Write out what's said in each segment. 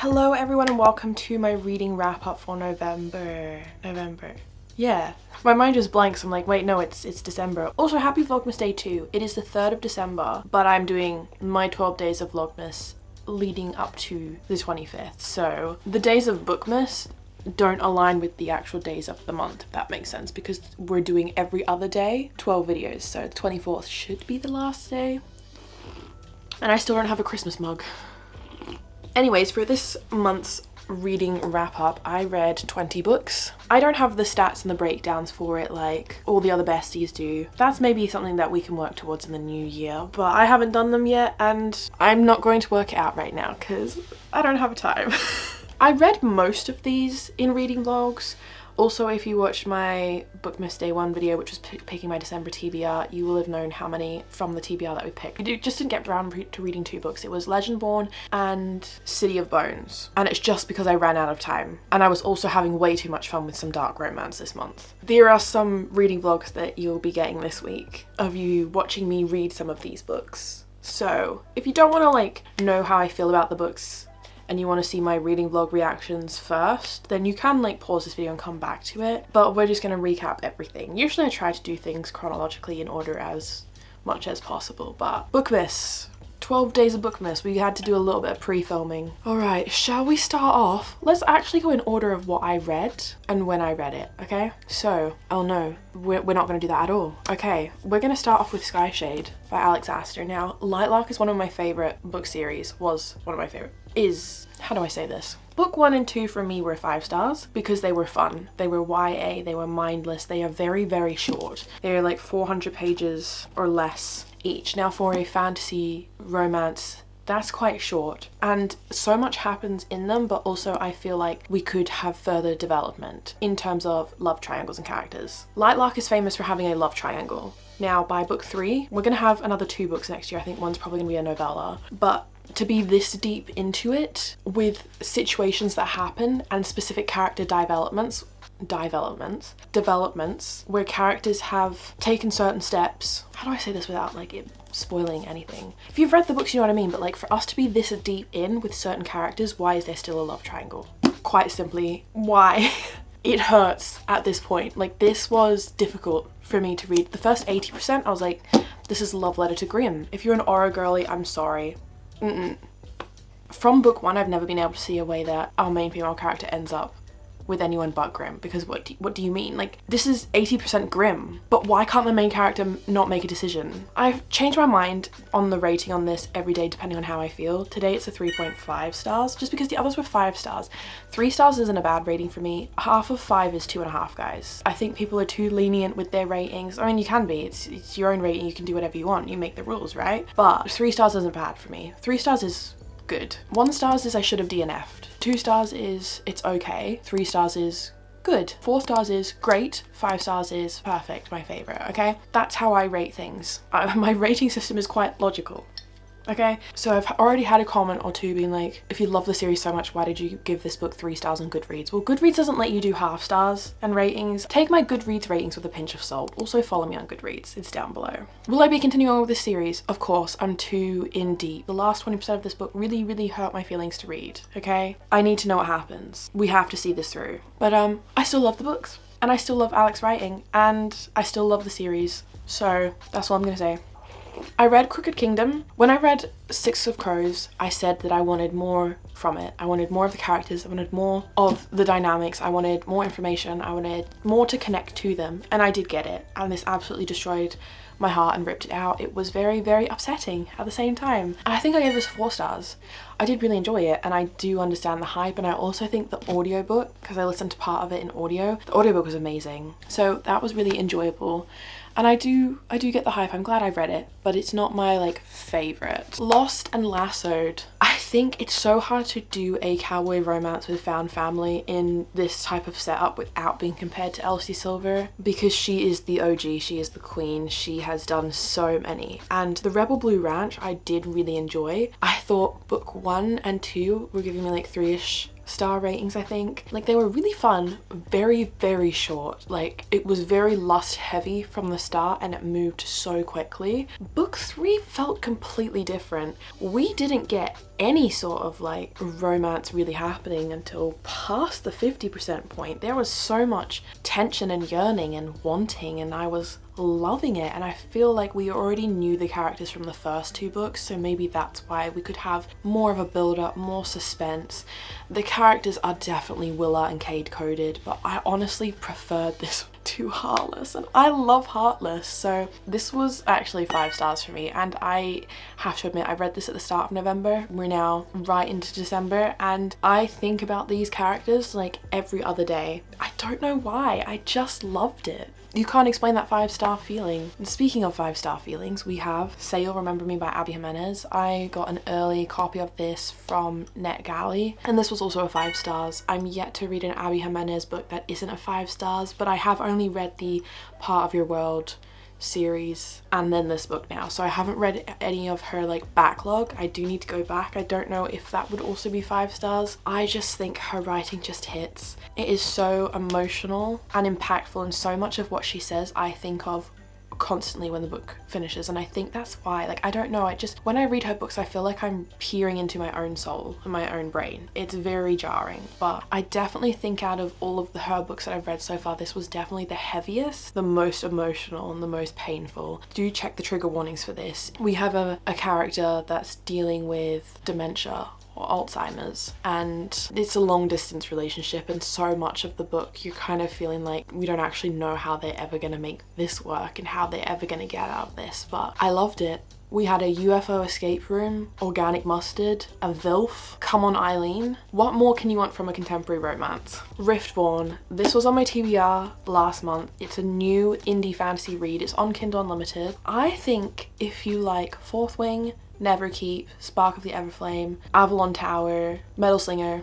Hello everyone and welcome to my reading wrap up for November. Yeah, my mind just blanks. I'm like, wait, no, it's December. Also, happy Vlogmas Day 2. It is the 3rd of December, but I'm doing my 12 days of Vlogmas leading up to the 25th. So the days of Bookmas don't align with the actual days of the month, if that makes sense, because we're doing every other day 12 videos. So the 24th should be the last day. And I still don't have a Christmas mug. Anyways, for this month's reading wrap up, I read 20 books. I don't have the stats and the breakdowns for it like all the other besties do. That's maybe something that we can work towards in the new year, but I haven't done them yet and I'm not going to work it out right now because I don't have time. I read most of these in reading vlogs. Also, if you watched my Bookmas Day 1 video, which was picking my December TBR, you will have known how many from the TBR that we picked. We just didn't get around to reading 2 books. It was Legendborn and City of Bones. And it's just because I ran out of time. And I was also having way too much fun with some dark romance this month. There are some reading vlogs that you'll be getting this week of you watching me read some of these books. So if you don't want to like know how I feel about the books and you want to see my reading vlog reactions first, then you can like pause this video and come back to it. But we're just going to recap everything. Usually I try to do things chronologically in order as much as possible, but Bookmas. 12 days of Bookmas. We had to do a little bit of pre-filming. Alright, shall we start off? Let's actually go in order of what I read and when I read it, okay? So, oh no, we're not going to do that at all. Okay, we're going to start off with Skyshade by Alex Astor. Now, Lightlark is one of my favourite book series, was one of my favourite. How do I say this? Book 1 and 2 for me were 5 stars because they were fun. They were YA, they were mindless, they are very, very short. They're like 400 pages or less each. Now for a fantasy romance, that's quite short and so much happens in them, but also I feel like we could have further development in terms of love triangles and characters. Lightlark is famous for having a love triangle. Now by book 3, we're gonna have another 2 books next year. I think one's probably gonna be a novella, but to be this deep into it with situations that happen and specific character developments where characters have taken certain steps. How do I say this without like it spoiling anything? If you've read the books, you know what I mean, but like for us to be this deep in with certain characters, why is there still a love triangle? Quite simply, why? It hurts at this point. Like this was difficult for me to read. The first 80%, I was like, this is a love letter to Grimm. If you're an Aura girly, I'm sorry. From book 1, I've never been able to see a way that our main female character ends up with anyone but Grimm, because what do you mean? Like, this is 80% Grimm, but why can't the main character not make a decision? I've changed my mind on the rating on this every day depending on how I feel. Today it's a 3.5 stars, just because the others were 5 stars. 3 stars isn't a bad rating for me. Half of 5 is 2.5, guys. I think people are too lenient with their ratings. I mean, you can be. It's your own rating. You can do whatever you want. You make the rules, right? But 3 stars isn't bad for me. 3 stars is good. 1 stars is I should have DNF'd. 2 stars is it's okay. 3 stars is good. 4 stars is great. 5 stars is perfect, my favorite, okay? That's how I rate things. My rating system is quite logical. Okay, so I've already had a comment or 2 being like, if you love the series so much, why did you give this book 3 stars on Goodreads? Well, Goodreads doesn't let you do half stars and ratings. Take my Goodreads ratings with a pinch of salt. Also follow me on Goodreads, it's down below. Will I be continuing on with this series? Of course, I'm too in deep. The last 20% of this book really, really hurt my feelings to read, okay? I need to know what happens. We have to see this through. But I still love the books, and I still love Alex writing, and I still love the series. So that's all I'm gonna say. I read Crooked Kingdom. When I read 6 of Crows, I said that I wanted more from it. I wanted more of the characters, I wanted more of the dynamics, I wanted more information, I wanted more to connect to them, and I did get it. And this absolutely destroyed my heart and ripped it out. It was very, very upsetting at the same time. I think I gave this 4 stars. I did really enjoy it and I do understand the hype, and I also think the audiobook, because I listened to part of it in audio, the audiobook was amazing. So that was really enjoyable. And I do get the hype. I'm glad I've read it, but it's not my like favorite. Lost and Lassoed. I think it's so hard to do a cowboy romance with found family in this type of setup without being compared to Elsie Silver, because she is the OG, she is the queen, she has done so many. And the Rebel Blue Ranch I did really enjoy. I thought book 1 and 2 were giving me like 3-ish star ratings, I think. Like they were really fun, very, very short. Like it was very lust heavy from the start and it moved so quickly. Book 3 felt completely different. We didn't get any sort of like romance really happening until past the 50% point. There was so much tension and yearning and wanting, and I was loving it. And I feel like we already knew the characters from the first two books, so maybe that's why we could have more of a build-up, more suspense. The characters are definitely Willa and Cade coded, but I honestly preferred this to Heartless, and I love Heartless. So this was actually 5 stars for me, and I have to admit I read this at the start of November. We're now right into December, and I think about these characters like every other day. I don't know why, I just loved it. You can't explain that 5-star feeling. And speaking of 5-star feelings, we have Say You'll Remember Me by Abby Jimenez. I got an early copy of this from NetGalley, and this was also a 5 stars. I'm yet to read an Abby Jimenez book that isn't a 5 stars, but I have only read the Part of Your World series and then this book now, so I haven't read any of her like backlog. I do need to go back. I don't know if that would also be 5 stars. I just think her writing just hits. It is so emotional and impactful, and so much of what she says I think of constantly when the book finishes, and I think that's why, like, I don't know, I just, when I read her books I feel like I'm peering into my own soul and my own brain. It's very jarring, but I definitely think out of all of her books that I've read so far, this was definitely the heaviest, the most emotional, and the most painful. Do check the trigger warnings for this. We have a character that's dealing with dementia or Alzheimer's, and it's a long distance relationship, and so much of the book you're kind of feeling like we don't actually know how they're ever going to make this work and how they're ever going to get out of this, but I loved it. We had a UFO escape room, organic mustard, a VILF, Come On Eileen. What more can you want from a contemporary romance? Riftborne. This was on my TBR last month. It's a new indie fantasy read. It's on Kindle Unlimited. I think if you like Fourth Wing, Neverkeep, Spark of the Everflame, Avalon Tower, Metal Slinger,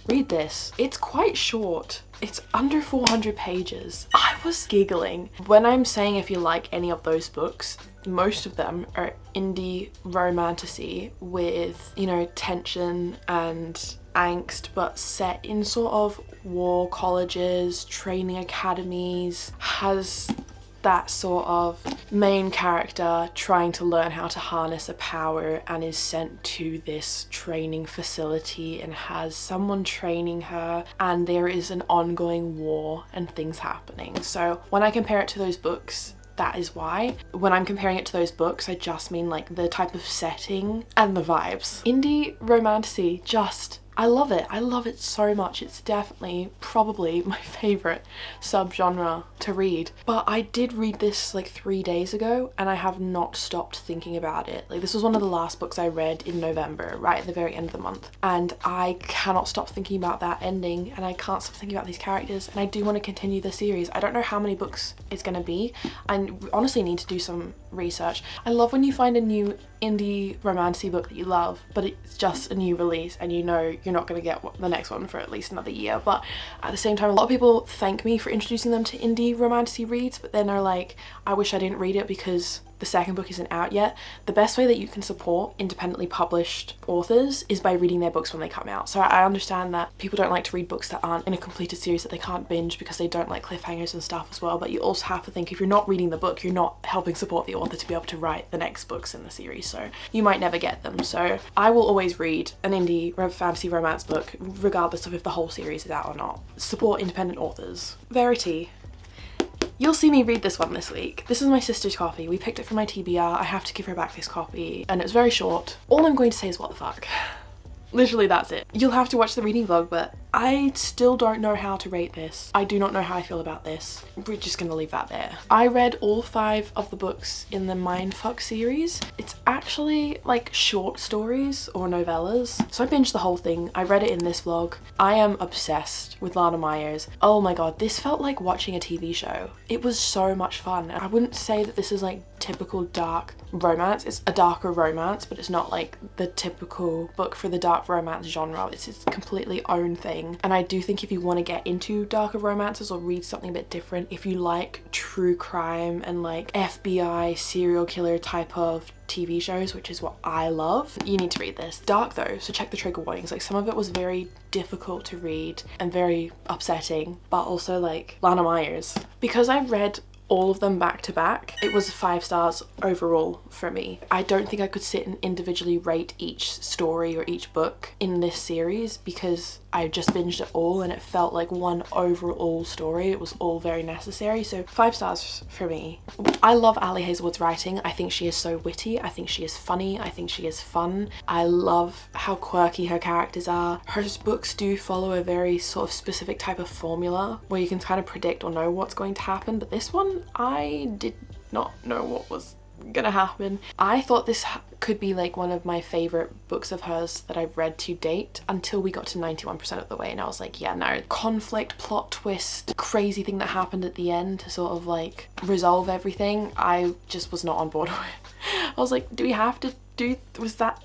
read this. It's quite short. It's under 400 pages. I was giggling. When I'm saying if you like any of those books, most of them are indie romantasy with, you know, tension and angst, but set in sort of war colleges, training academies, has that sort of main character trying to learn how to harness a power and is sent to this training facility and has someone training her, and there is an ongoing war and things happening. So when I compare it to those books, that is why. When I'm comparing it to those books, I just mean like the type of setting and the vibes. Indie romantasy, just, I love it. I love it so much. It's definitely probably my favorite subgenre to read. But I did read this like 3 days ago, and I have not stopped thinking about it. Like, this was one of the last books I read in November, right at the very end of the month. And I cannot stop thinking about that ending, and I can't stop thinking about these characters, and I do want to continue the series. I don't know how many books it's going to be. I honestly need to do some research. I love when you find a new indie romantasy book that you love, but it's just a new release and you know you're not going to get the next one for at least another year. But at the same time, a lot of people thank me for introducing them to indie romantasy reads, but then are like, I wish I didn't read it because the second book isn't out yet. The best way that you can support independently published authors is by reading their books when they come out. So I understand that people don't like to read books that aren't in a completed series that they can't binge because they don't like cliffhangers and stuff as well, but you also have to think, if you're not reading the book, you're not helping support the author to be able to write the next books in the series, so you might never get them. So I will always read an indie fantasy romance book regardless of if the whole series is out or not. Support independent authors. Verity. You'll see me read this one this week. This is my sister's copy. We picked it from my TBR. I have to give her back this copy, and it's very short. All I'm going to say is what the fuck. Literally, that's it. You'll have to watch the reading vlog, but I still don't know how to rate this. I do not know how I feel about this. We're just gonna leave that there. I read all 5 of the books in the Mindfuck series. It's actually like short stories or novellas. So I binged the whole thing. I read it in this vlog. I am obsessed with Lana Myers. Oh my god, this felt like watching a TV show. It was so much fun. I wouldn't say that this is like typical dark romance. It's a darker romance, but it's not like the typical book for the dark romance genre. It's its completely own thing. And I do think if you want to get into darker romances or read something a bit different, if you like true crime and like FBI serial killer type of TV shows, which is what I love, you need to read this. Dark though, so check the trigger warnings. Like, some of it was very difficult to read and very upsetting, but also like Lana Myers. Because I read all of them back to back, it was 5 stars overall for me. I don't think I could sit and individually rate each story or each book in this series because I just binged it all and it felt like one overall story. It was all very necessary, so 5 stars for me. I love Ali Hazelwood's writing. I think she is so witty, I think she is funny, I think she is fun. I love how quirky her characters are. Her books do follow a very sort of specific type of formula where you can kind of predict or know what's going to happen, but this one I did not know what was gonna happen. I thought this could be like one of my favorite books of hers that I've read to date until we got to 91% of the way, and I was like, yeah, no, conflict, plot twist, crazy thing that happened at the end to sort of like resolve everything, I just was not on board with. I was like, do we have to do, was that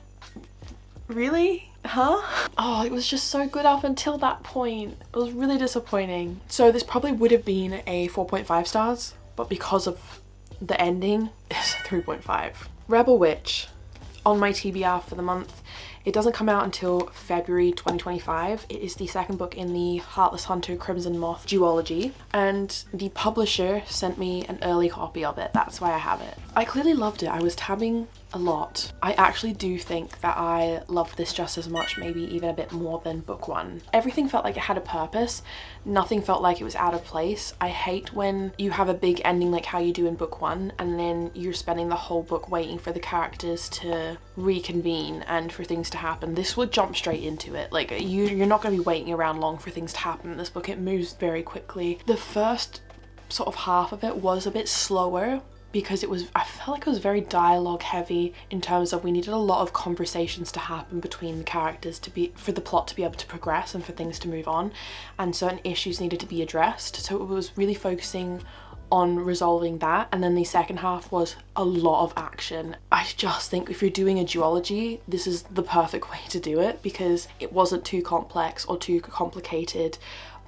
really? Huh? Oh, it was just so good up until that point. It was really disappointing. So this probably would have been a 4.5 stars, but because of the ending, it's a 3.5. Rebel Witch, on my TBR for the month. It doesn't come out until February 2025. It is the second book in the Heartless Hunter Crimson Moth duology, and the publisher sent me an early copy of it. That's why I have it. I clearly loved it. I was tabbing a lot. I actually do think that I loved this just as much, maybe even a bit more than book 1. Everything felt like it had a purpose. Nothing felt like it was out of place. I hate when you have a big ending like how you do in book 1 and then you're spending the whole book waiting for the characters to reconvene and for things to happen. This would jump straight into it. Like you're not going to be waiting around long for things to happen in this book. It moves very quickly. The first sort of half of it was a bit slower because I felt like it was very dialogue heavy in terms of we needed a lot of conversations to happen between the characters for the plot to be able to progress and for things to move on, and certain issues needed to be addressed. So it was really focusing on resolving that, and then the second half was a lot of action. I just think if you're doing a duology, this is the perfect way to do it because it wasn't too complex or too complicated,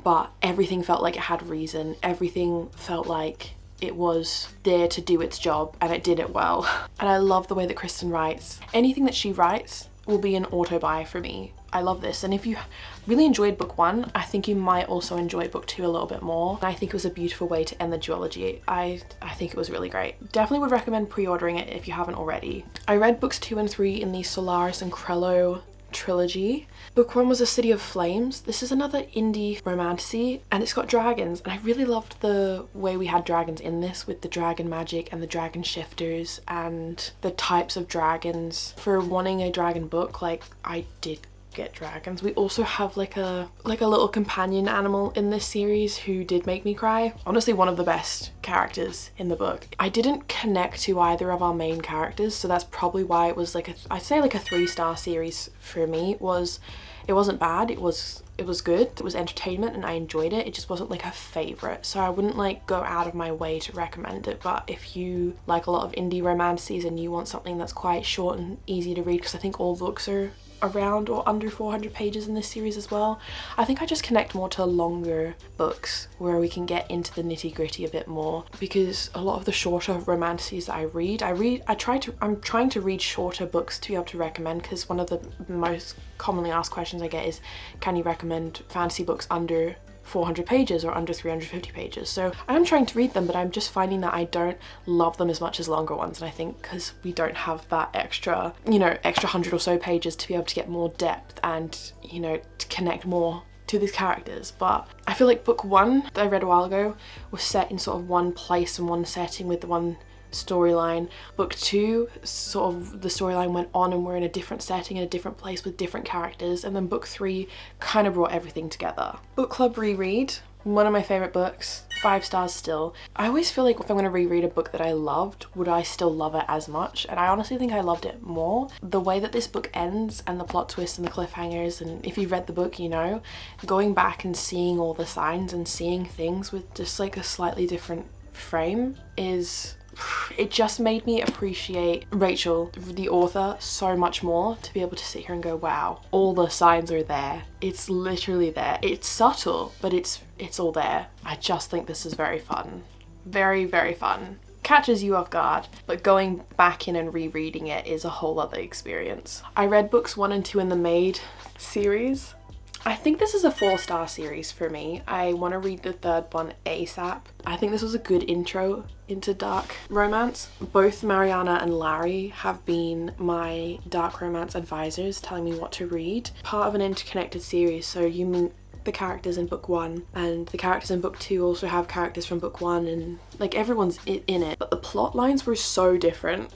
but everything felt like it had reason. Everything felt like it was there to do its job and it did it well. And I love the way that Kristen writes. Anything that she writes will be an auto buy for me. I love this, and if you really enjoyed book 1, I think you might also enjoy book 2 a little bit more. I think it was a beautiful way to end the duology. I think it was really great. Definitely would recommend pre-ordering it if you haven't already. I read books 2 and 3 in the Solaris and Crello trilogy. Book 1 was A City of Flames. This is another indie romantasy and it's got dragons, and I really loved the way we had dragons in this with the dragon magic and the dragon shifters and the types of dragons. For wanting a dragon book, like, I did get dragons. We also have like a little companion animal in this series who did make me cry. Honestly, one of the best characters in the book. I didn't connect to either of our main characters, so that's probably why it was like I'd say like a 3-star series for me. It wasn't bad, it was good, it was entertainment and I enjoyed it. It just wasn't like a favorite, so I wouldn't like go out of my way to recommend it. But if you like a lot of indie romances and you want something that's quite short and easy to read, because I think all books are around or under 400 pages in this series as well. I think I just connect more to longer books where we can get into the nitty-gritty a bit more, because a lot of the shorter romances that I'm trying to read shorter books to be able to recommend, because one of the most commonly asked questions I get is, can you recommend fantasy books under 400 pages or under 350 pages? So I'm trying to read them, but I'm just finding that I don't love them as much as longer ones, and I think because we don't have that extra 100 or so pages to be able to get more depth and to connect more to these characters. But I feel like book 1 that I read a while ago was set in sort of one place and one setting with the one storyline. Book 2, sort of the storyline went on and we're in a different setting in a different place with different characters, and then book 3 kind of brought everything together. Book club reread, one of my favorite books, 5 stars still. I always feel like if I'm going to reread a book that I loved, would I still love it as much? And I honestly think I loved it more. The way that this book ends and the plot twists and the cliffhangers, and if you've read the book, going back and seeing all the signs and seeing things with just like a slightly different frame it just made me appreciate Rachel, the author, so much more, to be able to sit here and go, wow, all the signs are there. It's literally there. It's subtle, but it's all there. I just think this is very fun. Very, very fun. Catches you off guard, but going back in and rereading it is a whole other experience. I read books 1 and 2 in the Maid series. I think this is a 4-star series for me. I want to read the third one ASAP. I think this was a good intro into dark romance. Both Mariana and Larry have been my dark romance advisors, telling me what to read. Part of an interconnected series, so you meet the characters in book 1 and the characters in book 2 also have characters from book 1, and like everyone's in it, but the plot lines were so different.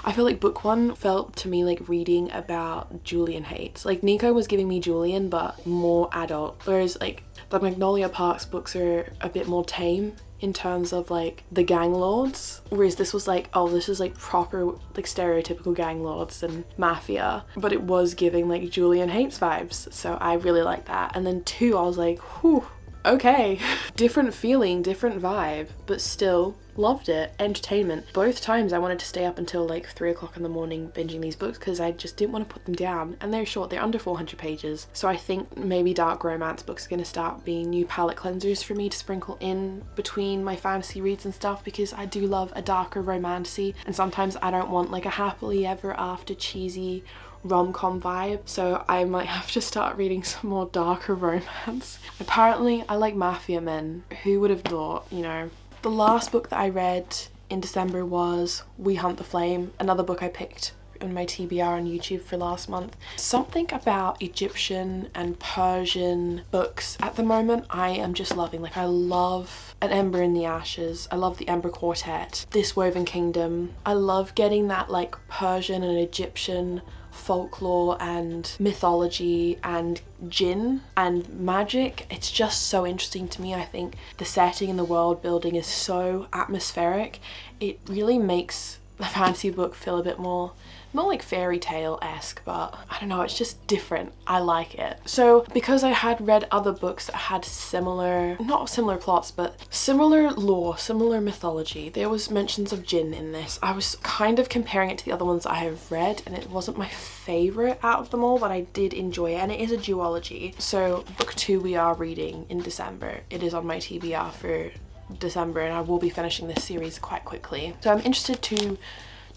I feel like book 1 felt to me like reading about Julian hates. Like Nico was giving me Julian but more adult, whereas like the Magnolia Parks books are a bit more tame in terms of like the gang lords, whereas this was like, oh, this is like proper like stereotypical gang lords and mafia, but it was giving like Julian hates vibes, so I really like that. And then 2, I was like, whew, okay. Different feeling, different vibe, but still loved it. Entertainment. Both times I wanted to stay up until like 3 o'clock in the morning binging these books because I just didn't want to put them down, and they're short, they're under 400 pages. So I think maybe dark romance books are going to start being new palette cleansers for me to sprinkle in between my fantasy reads and stuff, because I do love a darker romantasy, and sometimes I don't want like a happily ever after cheesy rom-com vibe, so I might have to start reading some more darker romance. Apparently I like mafia men. Who would have thought, you know? The last book that I read in December was We Hunt the Flame, another book I picked in my TBR on YouTube for last month. Something about Egyptian and Persian books at the moment I am just loving. Like I love An Ember in the Ashes, I love the Ember Quartet, This Woven Kingdom. I love getting that like Persian and Egyptian folklore and mythology and jinn and magic. It's just so interesting to me. I think the setting and the world building is so atmospheric. It really makes the fantasy book feel a bit more, not like fairy tale-esque, but I don't know, it's just different. I like it. So because I had read other books that had similar, not similar plots, but similar lore, similar mythology, there was mentions of jinn in this. I was kind of comparing it to the other ones I have read, and it wasn't my favorite out of them all, but I did enjoy it, and it is a duology. So book 2 we are reading in December. It is on my TBR for December, and I will be finishing this series quite quickly. So I'm interested to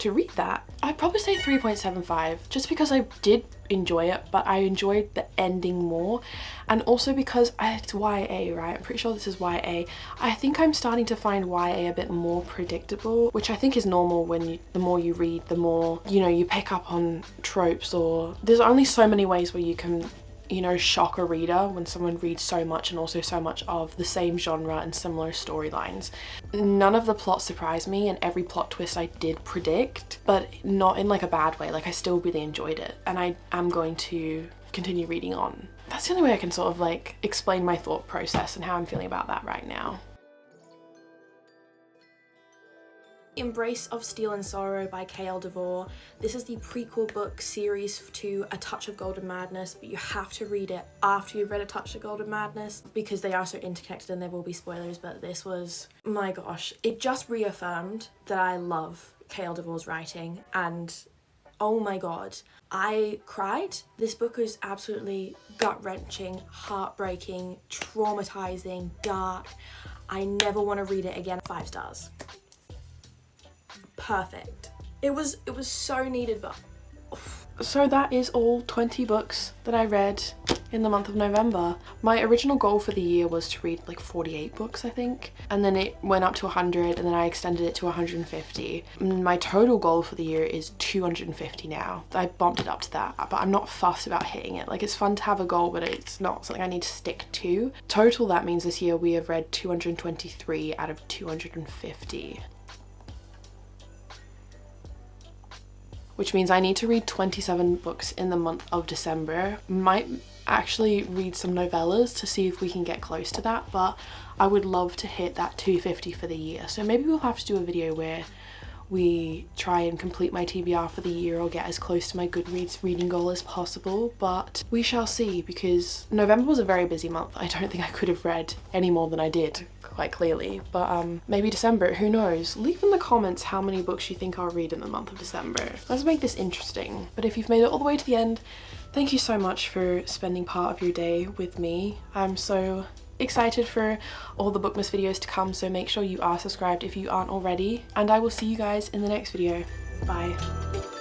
read that. I'd probably say 3.75 just because I did enjoy it, but I enjoyed the ending more, and also because it's YA, right? I'm pretty sure this is YA. I think I'm starting to find YA a bit more predictable, which I think is normal when the more you read, the more, you know, you pick up on tropes, or there's only so many ways where you can, you know, shock a reader when someone reads so much and also so much of the same genre and similar storylines. None of the plots surprised me, and every plot twist I did predict, but not in like a bad way. Like I still really enjoyed it, and I am going to continue reading on. That's the only way I can sort of like explain my thought process and how I'm feeling about that right now. Embrace of Steel and Sorrow by K.L. DeVore. This is the prequel book series to A Touch of Golden Madness, but you have to read it after you've read A Touch of Golden Madness because they are so interconnected and there will be spoilers, but this was, my gosh, it just reaffirmed that I love K.L. DeVore's writing, and oh my god, I cried. This book is absolutely gut-wrenching, heartbreaking, traumatizing, dark. I never want to read it again. 5 stars. Perfect. It was so needed, but so that is all 20 books that I read in the month of November. My original goal for the year was to read like 48 books, I think, and then it went up to 100, and then I extended it to 150. My total goal for the year is 250 now. I bumped it up to that, but I'm not fussed about hitting it. Like, it's fun to have a goal, but it's not something I need to stick to. Total, that means this year we have read 223 out of 250. Which means I need to read 27 books in the month of December. Might actually read some novellas to see if we can get close to that, but I would love to hit that 250 for the year. So maybe we'll have to do a video where we try and complete my TBR for the year or get as close to my Goodreads reading goal as possible, but we shall see, because November was a very busy month. I don't think I could have read any more than I did, quite clearly, but maybe December, who knows? Leave in the comments how many books you think I'll read in the month of December. Let's make this interesting. But if you've made it all the way to the end, thank you so much for spending part of your day with me. I'm so excited for all the Bookmas videos to come, so make sure you are subscribed if you aren't already, and I will see you guys in the next video. Bye.